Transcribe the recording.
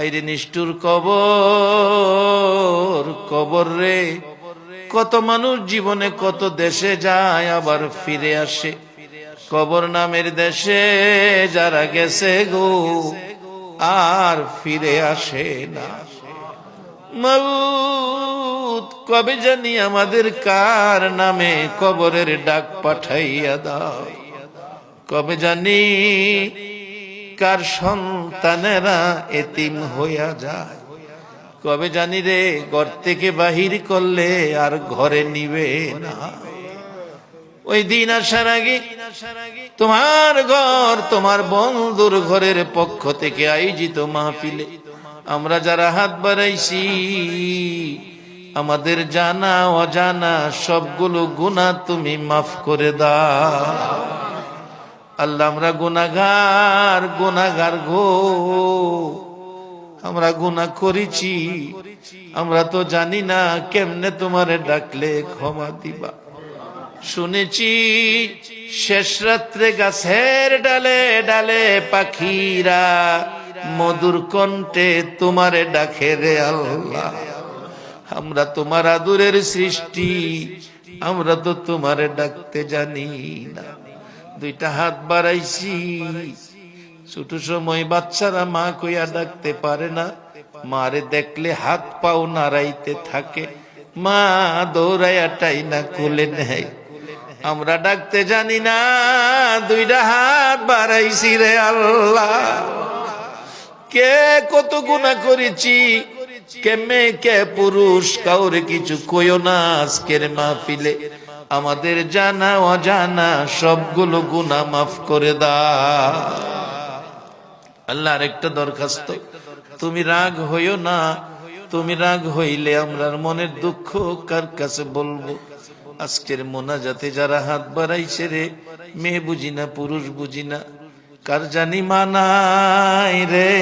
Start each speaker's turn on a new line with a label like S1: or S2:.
S1: আইরে নিষ্ঠুর কবর, কবর রে। কত মানুষ জীবনে কত দেশে যায় আবার ফিরে আসে, কবর নামের দেশে যারা গেছে গো আর ফিরে আসে না। মাবুদ, কবে জানি আমাদের কার নামে কবরের ডাক পাঠাইয়া দাও, কবে জানি কার সন্তানেরা এতিম হইয়া যায়, কবে জানি রে ঘর থেকে বাহির করলে আর ঘরে নিবে না। ওই দিন আসার আগে তোমার ঘর, তোমার বন্ধুর ঘরের পক্ষ থেকে আয়োজিত মাহফিলে আমরা যারা হাত বাড়াইছি, আমাদের জানা অজানা সবগুলো গুনাহ তুমি মাফ করে দাও। আল্লাহ, আমরা গুনাহগার, গুনাহগার গো, আমরা গুনাহ করেছি, আমরা তো জানি না কেমনে তোমারে ডাকলে ক্ষমা দিবা। শুনেছি শেষ রাত্রে গাছের ডালে ডালে পাখিরা মধুর কণ্ঠে তোমারে ডাকে রে আল্লাহ। আমরা তোমার আদরের সৃষ্টি, আমরা তো তোমারে ডাকতে জানি না। দুইটা হাত বাড়াইছি, ছোট সময় বাচ্চারা মা কইয়া ডাকতে পারে না, মারে দেখলে হাত পাও নাড়াইতে থাকে, মা দৌড়াইয়া টাইনা কোলে নেয়। আমরা ডাকতে জানি না, দুইটা হাত বাড়াইছি রে আল্লাহ। কে কত গুনাহ করেছি, কে মেয়ে কে পুরুষ, কাউরে কিছু কইও না। আজকের মাহফিলে আমাদের জানা অজানা সবগুলো গুনাহ মাফ করে দাও। আল্লাহ, আরেকটা দরখাস্ত, তুমি রাগ হইও না। তুমি রাগ হইলে আমরার মনের দুঃখ কার কাছে বলবো? আজকের মোনাজাতে যারা হাত বাড়াইছে রে, মেয়ে বুঝি না পুরুষ বুঝি না, কার জানি মানাই রে,